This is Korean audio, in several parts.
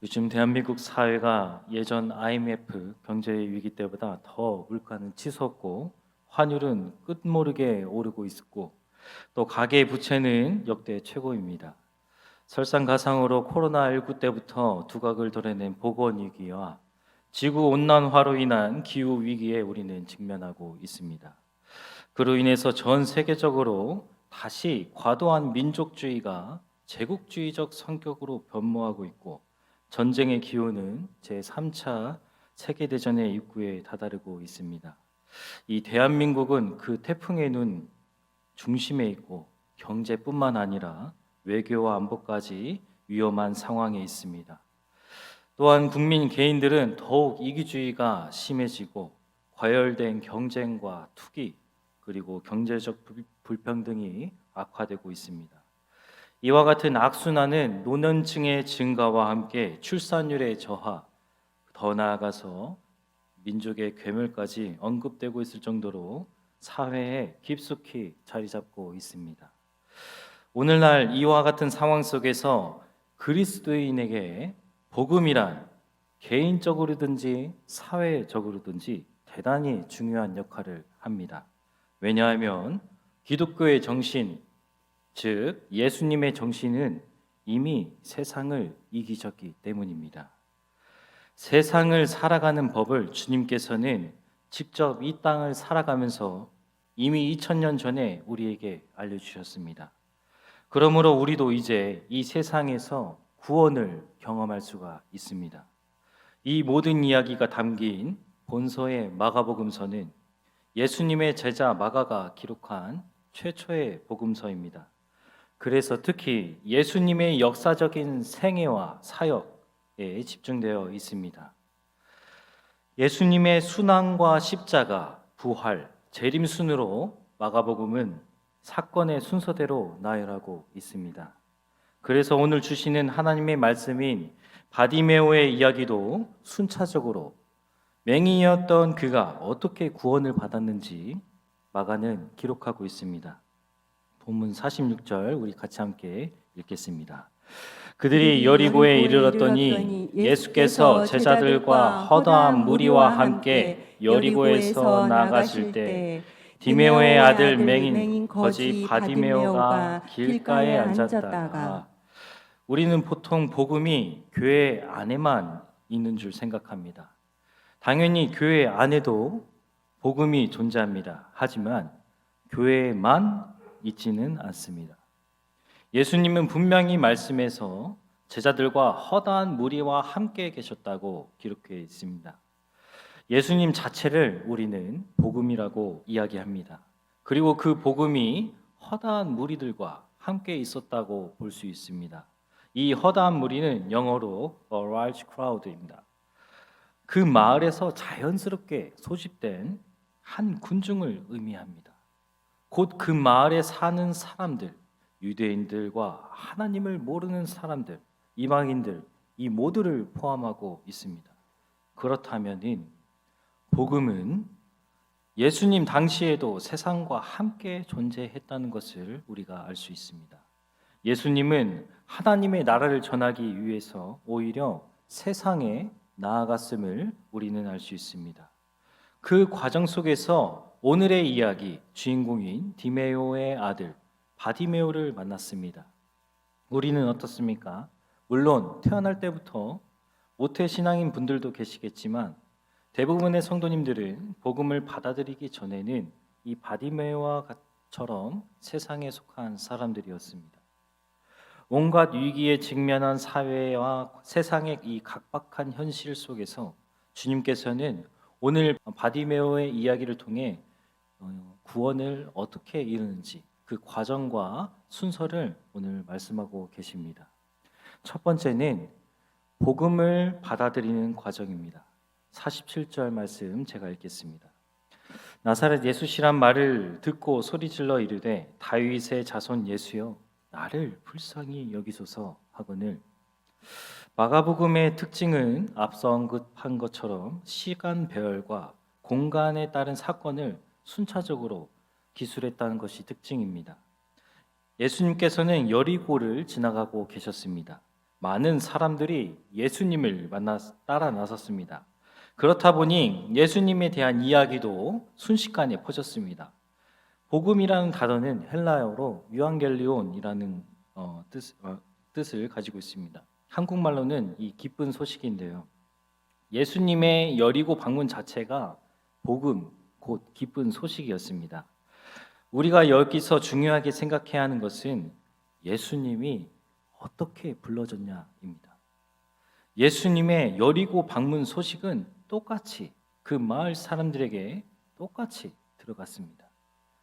요즘 대한민국 사회가 예전 IMF 경제 위기 때보다 더 물가는 치솟고 환율은 끝모르게 오르고 있었고 또 가계 부채는 역대 최고입니다. 설상가상으로 코로나19 때부터 두각을 드러낸 보건 위기와 지구 온난화로 인한 기후 위기에 우리는 직면하고 있습니다. 그로 인해서 전 세계적으로 다시 과도한 민족주의가 제국주의적 성격으로 변모하고 있고 전쟁의 기운은 제3차 세계대전의 입구에 다다르고 있습니다. 이 대한민국은 그 태풍의 눈 중심에 있고 경제뿐만 아니라 외교와 안보까지 위험한 상황에 있습니다. 또한 국민 개인들은 더욱 이기주의가 심해지고 과열된 경쟁과 투기 그리고 경제적 불평등이 악화되고 있습니다. 이와 같은 악순환은 노년층의 증가와 함께 출산율의 저하, 더 나아가서 민족의 괴멸까지 언급되고 있을 정도로 사회에 깊숙이 자리 잡고 있습니다. 오늘날 이와 같은 상황 속에서 그리스도인에게 복음이란 개인적으로든지 사회적으로든지 대단히 중요한 역할을 합니다. 왜냐하면 기독교의 정신, 즉 예수님의 정신은 이미 세상을 이기셨기 때문입니다. 세상을 살아가는 법을 주님께서는 직접 이 땅을 살아가면서 이미 2000년 전에 우리에게 알려주셨습니다. 그러므로 우리도 이제 이 세상에서 구원을 경험할 수가 있습니다. 이 모든 이야기가 담긴 본서의 마가복음서는 예수님의 제자 마가가 기록한 최초의 복음서입니다. 그래서 특히 예수님의 역사적인 생애와 사역에 집중되어 있습니다. 예수님의 순환과 십자가, 부활, 재림 순으로 마가복음은 사건의 순서대로 나열하고 있습니다. 그래서 오늘 주시는 하나님의 말씀인 바디메오의 이야기도 순차적으로 맹인이었던 그가 어떻게 구원을 받았는지 마가는 기록하고 있습니다. 본문 46절 우리 같이 함께 읽겠습니다. 그들이 여리고에 이르렀더니 예수께서 제자들과 허다한 무리와 함께 여리고에서 나가실 때 디메오의 아들 맹인 거지 바디메오가 길가에 앉았다가. 우리는 보통 복음이 교회 안에만 있는 줄 생각합니다. 당연히 교회 안에도 복음이 존재합니다. 하지만 교회에만 있지는 않습니다. 예수님은 분명히 말씀에서 제자들과 허다한 무리와 함께 계셨다고 기록되어 있습니다. 예수님 자체를 우리는 복음이라고 이야기합니다. 그리고 그 복음이 허다한 무리들과 함께 있었다고 볼 수 있습니다. 이 허다한 무리는 영어로 a large crowd입니다. 그 마을에서 자연스럽게 소집된 한 군중을 의미합니다. 곧 그 마을에 사는 사람들, 유대인들과 하나님을 모르는 사람들, 이방인들, 이 모두를 포함하고 있습니다. 그렇다면 복음은 예수님 당시에도 세상과 함께 존재했다는 것을 우리가 알 수 있습니다. 예수님은 하나님의 나라를 전하기 위해서 오히려 세상에 나아갔음을 우리는 알 수 있습니다. 그 과정 속에서 오늘의 이야기 주인공인 디메오의 아들 바디메오를 만났습니다. 우리는 어떻습니까? 물론 태어날 때부터 모태 신앙인 분들도 계시겠지만 대부분의 성도님들은 복음을 받아들이기 전에는 이 바디메오와처럼 세상에 속한 사람들이었습니다. 온갖 위기에 직면한 사회와 세상의 이 각박한 현실 속에서 주님께서는 오늘 바디메오의 이야기를 통해 구원을 어떻게 이루는지 그 과정과 순서를 오늘 말씀하고 계십니다. 첫 번째는 복음을 받아들이는 과정입니다. 47절 말씀 제가 읽겠습니다. 나사렛 예수시란 말을 듣고 소리질러 이르되 다윗의 자손 예수여 나를 불쌍히 여기소서 하거늘. 마가복음의 특징은 앞서 언급한 것처럼 시간 배열과 공간에 따른 사건을 순차적으로 기술했다는 것이 특징입니다. 예수님께서는 여리고를 지나가고 계셨습니다. 많은 사람들이 예수님을 만나 따라 나섰습니다. 그렇다 보니 예수님에 대한 이야기도 순식간에 퍼졌습니다. 복음이라는 단어는 헬라어로 유앙겔리온이라는 뜻을 가지고 있습니다. 한국말로는 이 기쁜 소식인데요. 예수님의 여리고 방문 자체가 복음, 곧 기쁜 소식이었습니다. 우리가 여기서 중요하게 생각해야 하는 것은 예수님이 어떻게 불러졌냐입니다. 예수님의 여리고 방문 소식은 똑같이 그 마을 사람들에게 똑같이 들어갔습니다.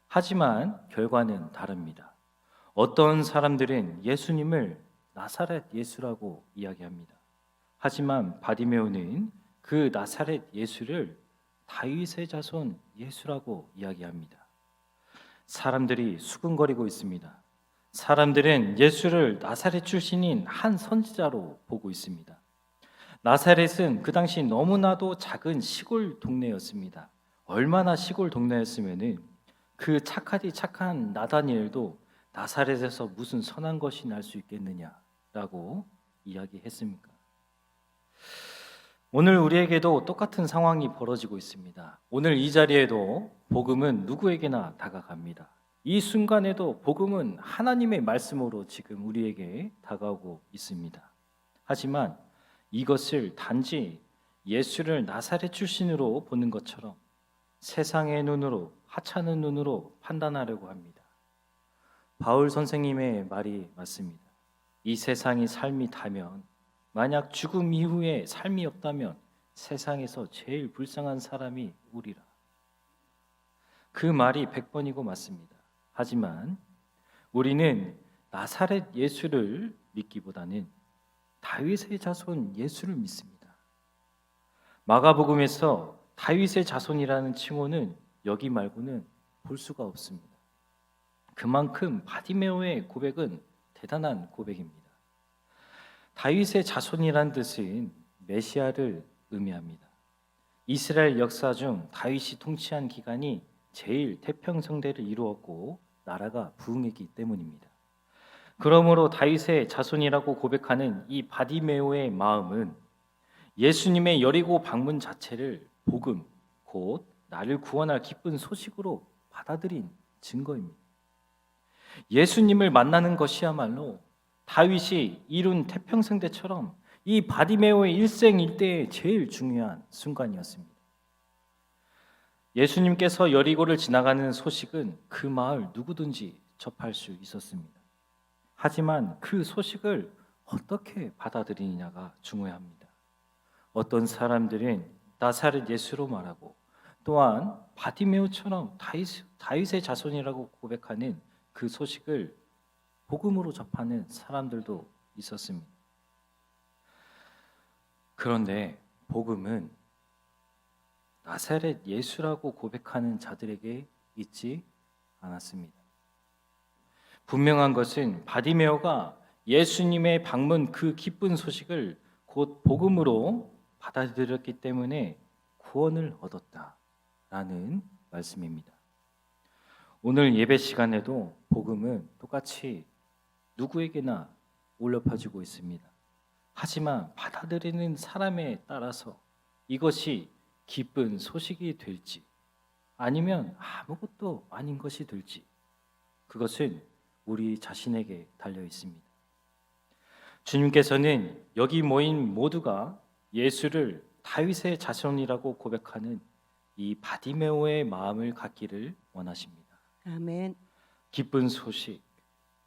하지만 결과는 다릅니다. 어떤 사람들은 예수님을 나사렛 예수라고 이야기합니다. 하지만 바디메오는 그 나사렛 예수를 다윗의 자손 예수라고 이야기합니다. 사람들이 수근거리고 있습니다. 사람들은 예수를 나사렛 출신인 한 선지자로 보고 있습니다. 나사렛은 그 당시 너무나도 작은 시골 동네였습니다. 얼마나 시골 동네였으면은 그 착하디 착한 나다니엘도 나사렛에서 무슨 선한 것이 날 수 있겠느냐라고 이야기했습니까? 오늘 우리에게도 똑같은 상황이 벌어지고 있습니다. 오늘 이 자리에도 복음은 누구에게나 다가갑니다. 이 순간에도 복음은 하나님의 말씀으로 지금 우리에게 다가오고 있습니다. 하지만 이것을 단지 예수를 나사렛 출신으로 보는 것처럼 세상의 눈으로, 하찮은 눈으로 판단하려고 합니다. 바울 선생님의 말이 맞습니다. 이 세상이 삶이 다면, 만약 죽음 이후에 삶이 없다면 세상에서 제일 불쌍한 사람이 우리라. 그 말이 100번이고 맞습니다. 하지만 우리는 나사렛 예수를 믿기보다는 다윗의 자손 예수를 믿습니다. 마가복음에서 다윗의 자손이라는 칭호는 여기 말고는 볼 수가 없습니다. 그만큼 바디메오의 고백은 대단한 고백입니다. 다윗의 자손이란 뜻은 메시아를 의미합니다. 이스라엘 역사 중 다윗이 통치한 기간이 제일 태평성대를 이루었고 나라가 부흥했기 때문입니다. 그러므로 다윗의 자손이라고 고백하는 이 바디메오의 마음은 예수님의 여리고 방문 자체를 복음, 곧 나를 구원할 기쁜 소식으로 받아들인 증거입니다. 예수님을 만나는 것이야말로 다윗이 이룬 태평성대처럼 이 바디메오의 일생일대의 제일 중요한 순간이었습니다. 예수님께서 여리고를 지나가는 소식은 그 마을 누구든지 접할 수 있었습니다. 하지만 그 소식을 어떻게 받아들이느냐가 중요합니다. 어떤 사람들은 나사렛 예수로 말하고 또한 바디메오처럼 다윗의 자손이라고 고백하는 그 소식을 복음으로 접하는 사람들도 있었습니다. 그런데 복음은 나사렛 예수라고 고백하는 자들에게 있지 않았습니다. 분명한 것은 바디메오가 예수님의 방문 그 기쁜 소식을 곧 복음으로 받아들였기 때문에 구원을 얻었다라는 말씀입니다. 오늘 예배 시간에도 복음은 똑같이 누구에게나 울려 퍼지고 있습니다. 하지만 받아들이는 사람에 따라서 이것이 기쁜 소식이 될지 아니면 아무것도 아닌 것이 될지 그것은 우리 자신에게 달려 있습니다. 주님께서는 여기 모인 모두가 예수를 다윗의 자손이라고 고백하는 이 바디메오의 마음을 갖기를 원하십니다. 아멘. 기쁜 소식,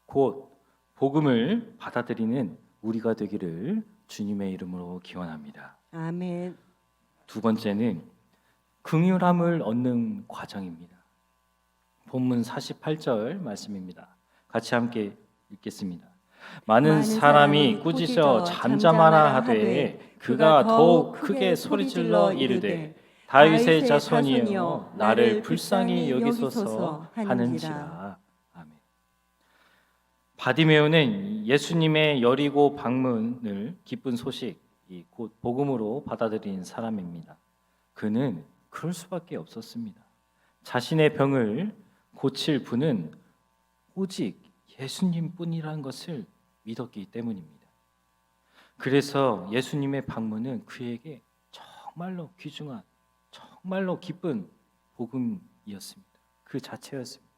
곧 복음을 받아들이는 우리가 되기를 주님의 이름으로 기원합니다. 아멘. 두 번째는 긍휼함을 얻는 과정입니다. 본문 48절 말씀입니다. 같이 함께 읽겠습니다. 많은 사람이 꾸짖어 잠잠하라 하되 그가 더욱 크게 소리질러 이르되 다윗의 자손이여 나를 불쌍히 여기소서 하는지라. 아멘. 바디메오는 예수님의 여리고 방문을 기쁜 소식, 곧 복음으로 받아들인 사람입니다. 그는 그럴 수밖에 없었습니다. 자신의 병을 고칠 분은 오직 예수님뿐이라는 것을 믿었기 때문입니다. 그래서 예수님의 방문은 그에게 정말로 귀중한, 정말로 기쁜 복음이었습니다. 그 자체였습니다.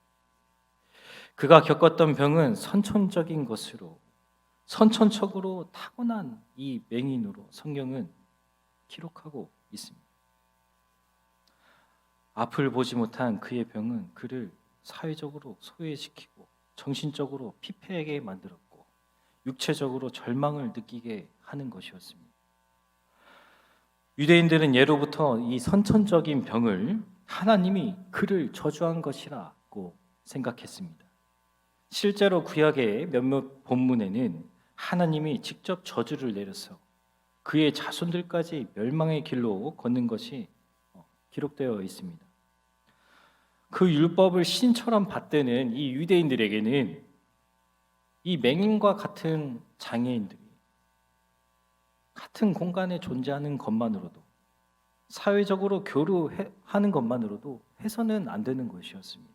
그가 겪었던 병은 선천적인 것으로, 선천적으로 타고난 이 맹인으로 성경은 기록하고 있습니다. 앞을 보지 못한 그의 병은 그를 사회적으로 소외시키고 정신적으로 피폐하게 만들었고 육체적으로 절망을 느끼게 하는 것이었습니다. 유대인들은 예로부터 이 선천적인 병을 하나님이 그를 저주한 것이라고 생각했습니다. 실제로 구약의 몇몇 본문에는 하나님이 직접 저주를 내려서 그의 자손들까지 멸망의 길로 걷는 것이 기록되어 있습니다. 그 율법을 신처럼 받드는 이 유대인들에게는 이 맹인과 같은 장애인들이 같은 공간에 존재하는 것만으로도, 사회적으로 교류하는 것만으로도 해서는 안 되는 것이었습니다.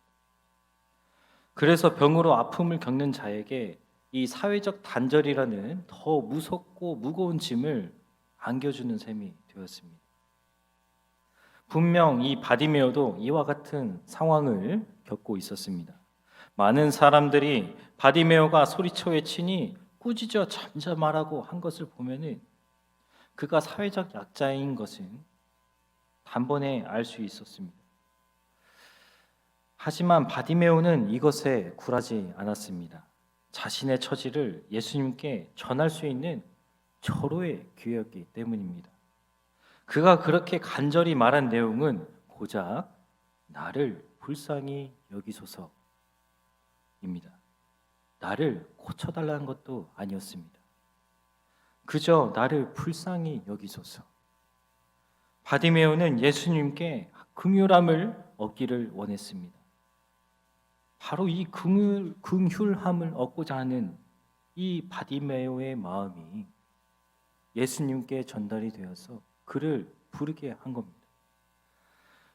그래서 병으로 아픔을 겪는 자에게 이 사회적 단절이라는 더 무섭고 무거운 짐을 안겨주는 셈이 되었습니다. 분명 이 바디메오도 이와 같은 상황을 겪고 있었습니다. 많은 사람들이 바디메오가 소리쳐 외치니 꾸짖어 잠잠하라고 한 것을 보면은 그가 사회적 약자인 것은 단번에 알 수 있었습니다. 하지만 바디메오는 이것에 굴하지 않았습니다. 자신의 처지를 예수님께 전할 수 있는 절호의 기회였기 때문입니다. 그가 그렇게 간절히 말한 내용은 고작 나를 불쌍히 여기소서입니다. 나를 고쳐달라는 것도 아니었습니다. 그저 나를 불쌍히 여기소서. 바디메오는 예수님께 긍휼함을 얻기를 원했습니다. 바로 이 긍휼함을 얻고자 하는 이 바디메오의 마음이 예수님께 전달이 되어서 그를 부르게 한 겁니다.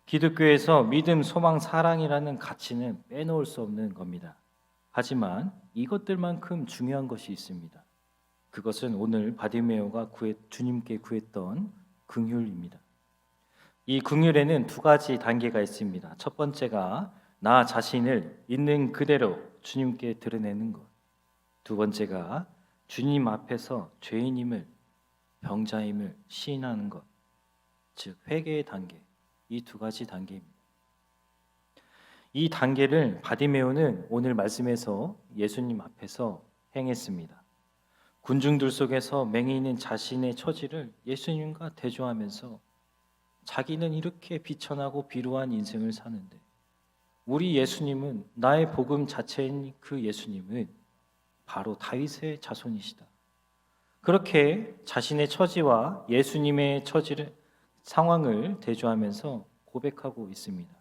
기독교에서 믿음, 소망, 사랑이라는 가치는 빼놓을 수 없는 겁니다. 하지만 이것들만큼 중요한 것이 있습니다. 그것은 오늘 바디메오가 주님께 구했던 긍휼입니다. 이 긍휼에는 두 가지 단계가 있습니다. 첫 번째가 나 자신을 있는 그대로 주님께 드러내는 것. 두 번째가 주님 앞에서 죄인임을, 병자임을 시인하는 것. 즉 회개의 단계. 이 두 가지 단계입니다. 이 단계를 바디메오는 오늘 말씀에서 예수님 앞에서 행했습니다. 군중들 속에서 맹인인 자신의 처지를 예수님과 대조하면서 자기는 이렇게 비천하고 비루한 인생을 사는데 우리 예수님은, 나의 복음 자체인 그 예수님은 바로 다윗의 자손이시다. 그렇게 자신의 처지와 예수님의 상황을 대조하면서 고백하고 있습니다.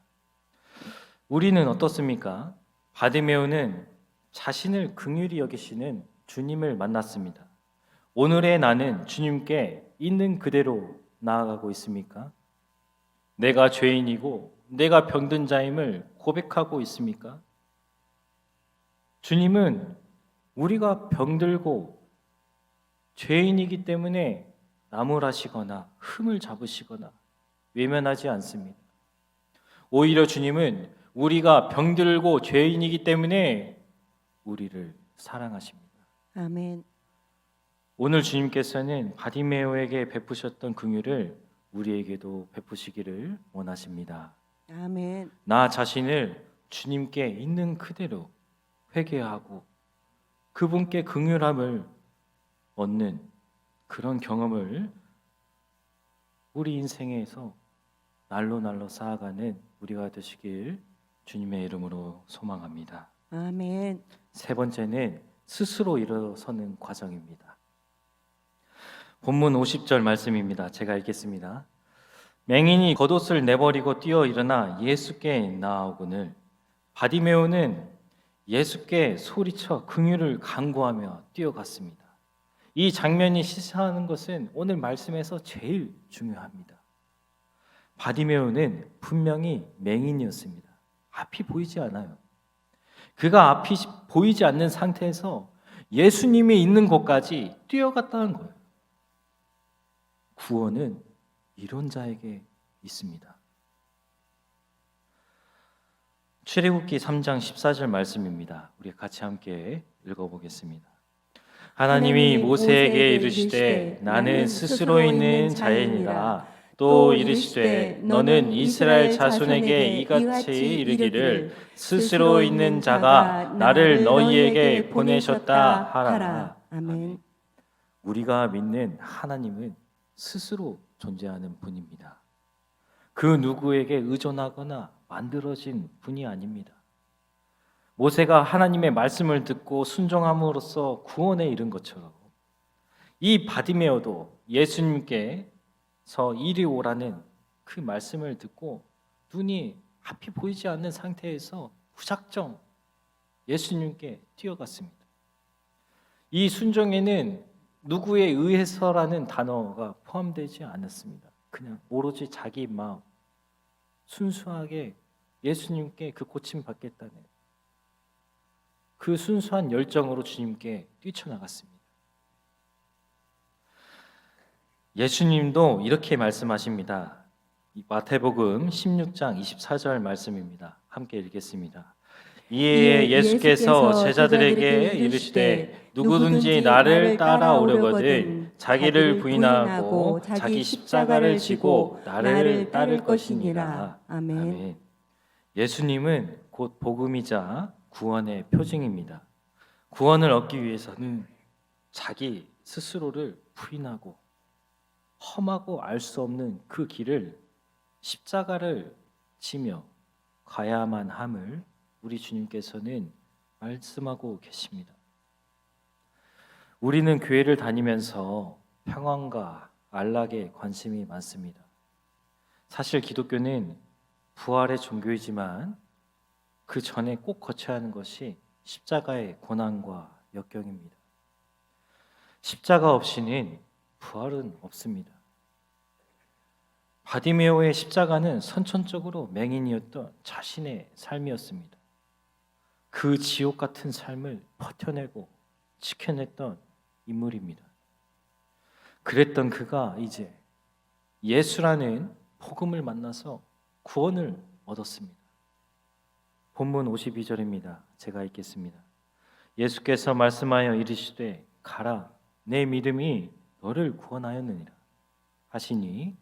우리는 어떻습니까? 바디메오는 자신을 긍휼히 여기시는 주님을 만났습니다. 오늘의 나는 주님께 있는 그대로 나아가고 있습니까? 내가 죄인이고 내가 병든 자임을 고백하고 있습니까? 주님은 우리가 병들고 죄인이기 때문에 나무라시거나 흠을 잡으시거나 외면하지 않습니다. 오히려 주님은 우리가 병들고 죄인이기 때문에 우리를 사랑하십니다. 아멘. 오늘 주님께서는 바디메오에게 베푸셨던 긍휼을 우리에게도 베푸시기를 원하십니다. 아멘. 나 자신을 주님께 있는 그대로 회개하고 그분께 긍휼함을 얻는 그런 경험을 우리 인생에서 날로 쌓아가는 우리가 되시길 주님의 이름으로 소망합니다. 아멘. 세 번째는 스스로 일어서는 과정입니다. 본문 50절 말씀입니다. 제가 읽겠습니다. 맹인이 겉옷을 내버리고 뛰어 일어나 예수께 나아오거늘 바디메오는 예수께 소리쳐 긍휼을 간구하며 뛰어갔습니다. 이 장면이 시사하는 것은 오늘 말씀에서 제일 중요합니다. 바디메오는 분명히 맹인이었습니다. 앞이 보이지 않아요. 그가 앞이 보이지 않는 상태에서 예수님이 있는 곳까지 뛰어갔다는 거예요. 구원은 이런 자에게 있습니다. 출애굽기 3장 14절 말씀입니다. 우리 같이 함께 읽어보겠습니다. 하나님이 모세에게 이르시되 나는 스스로 있는 자이니라. 또 이르시되 너는 이스라엘 자손에게 이같이 이르기를 스스로 있는 자가 나를 너희에게 보내셨다 하라. 아멘. 우리가 믿는 하나님은 스스로 존재하는 분입니다. 그 누구에게 의존하거나 만들어진 분이 아닙니다. 모세가 하나님의 말씀을 듣고 순종함으로써 구원에 이른 것처럼 이 바디메오도 예수님께서 이리 오라는 그 말씀을 듣고 눈이 앞이 보이지 않는 상태에서 무작정 예수님께 뛰어갔습니다. 이 순종에는 누구에 의해서라는 단어가 포함되지 않았습니다. 그냥 오로지 자기 마음 순수하게 예수님께 그 고침 받겠다는 그 순수한 열정으로 주님께 뛰쳐나갔습니다. 예수님도 이렇게 말씀하십니다. 마태복음 16장 24절 말씀입니다. 함께 읽겠습니다. 이에 예수께서 제자들에게 이르시되 누구든지 나를 따라오려거든 자기를 부인하고 자기 십자가를 지고 나를 따를 것이니라. 아멘. 예수님은 곧 복음이자 구원의 표징입니다. 구원을 얻기 위해서는 자기 스스로를 부인하고 험하고 알 수 없는 그 길을 십자가를 지며 가야만 함을 우리 주님께서는 말씀하고 계십니다. 우리는 교회를 다니면서 평안과 안락에 관심이 많습니다. 사실 기독교는 부활의 종교이지만 그 전에 꼭 거쳐야 하는 것이 십자가의 고난과 역경입니다. 십자가 없이는 부활은 없습니다. 바디메오의 십자가는 선천적으로 맹인이었던 자신의 삶이었습니다. 그 지옥 같은 삶을 버텨내고 지켜냈던 인물입니다. 그랬던 그가 이제 예수라는 복음을 만나서 구원을 얻었습니다. 본문 52절입니다. 제가 읽겠습니다. 예수께서 말씀하여 이르시되 가라 내 믿음이 너를 구원하였느니라 하시니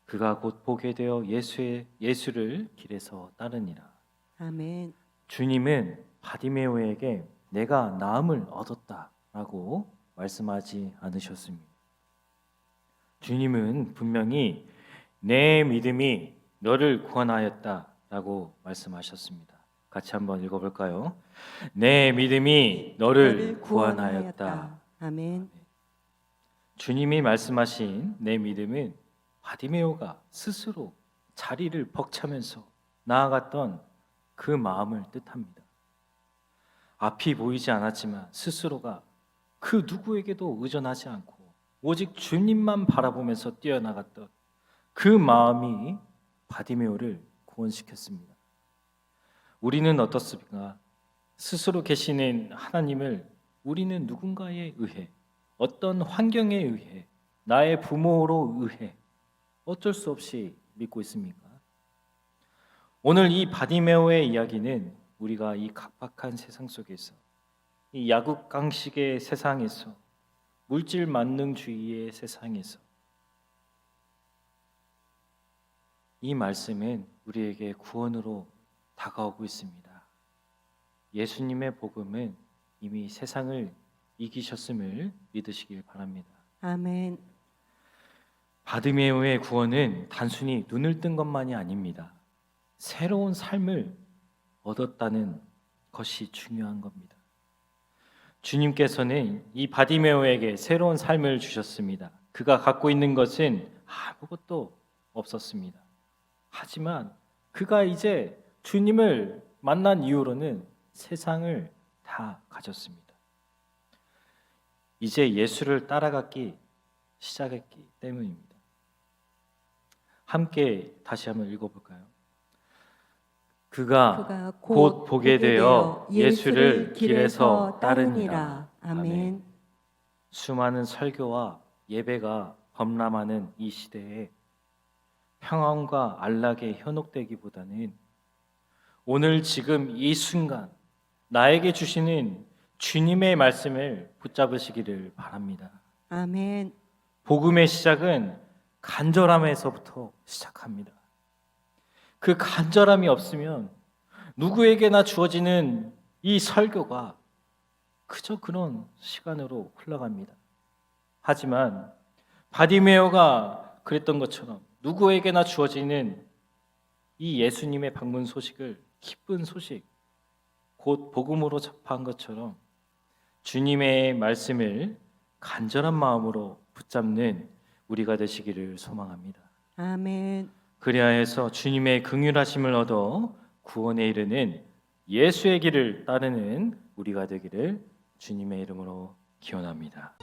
그가 곧 보게 되어 예수를 길에서 따르니라. 아멘. 주님은 바디메오에게 내가 나음을 얻었다라고 말씀하지 않으셨습니다. 주님은 분명히 내 믿음이 너를 구원하였다라고 말씀하셨습니다. 같이 한번 읽어볼까요? 내 믿음이 너를 구원하였다. 아멘. 주님이 말씀하신 내 믿음은 바디메오가 스스로 자리를 벅차면서 나아갔던 그 마음을 뜻합니다. 앞이 보이지 않았지만 스스로가 그 누구에게도 의존하지 않고 오직 주님만 바라보면서 뛰어나갔던 그 마음이 바디메오를 구원시켰습니다. 우리는 어떻습니까? 스스로 계시는 하나님을 우리는 누군가에 의해 어떤 환경에 의해 나의 부모로 의해 어쩔 수 없이 믿고 있습니까? 오늘 이 바디메오의 이야기는 우리가 이 각박한 세상 속에서 이 야국강식의 세상에서 물질 만능주의의 세상에서 이 말씀은 우리에게 구원으로 다가오고 있습니다. 예수님의 복음은 이미 세상을 이기셨음을 믿으시길 바랍니다. 아멘. 바디메오의 구원은 단순히 눈을 뜬 것만이 아닙니다. 새로운 삶을 얻었다는 것이 중요한 겁니다. 주님께서는 이 바디메오에게 새로운 삶을 주셨습니다. 그가 갖고 있는 것은 아무것도 없었습니다. 하지만 그가 이제 주님을 만난 이후로는 세상을 다 가졌습니다. 이제 예수를 따라가기 시작했기 때문입니다. 함께 다시 한번 읽어볼까요? 그가 곧 보게 되어 예수를 길에서 따르니라. 아멘. 수많은 설교와 예배가 범람하는 이 시대에 평안과 안락에 현혹되기보다는 오늘 지금 이 순간 나에게 주시는 주님의 말씀을 붙잡으시기를 바랍니다. 아멘. 복음의 시작은 간절함에서부터 시작합니다. 그 간절함이 없으면 누구에게나 주어지는 이 설교가 그저 그런 시간으로 흘러갑니다. 하지만 바디메오가 그랬던 것처럼 누구에게나 주어지는 이 예수님의 방문 소식을 기쁜 소식, 곧 복음으로 접한 것처럼 주님의 말씀을 간절한 마음으로 붙잡는 우리가 되시기를 소망합니다. 아멘. 그리하여 해서 주님의 긍휼하심을 얻어 구원에 이르는 예수의 길을 따르는 우리가 되기를 주님의 이름으로 기원합니다.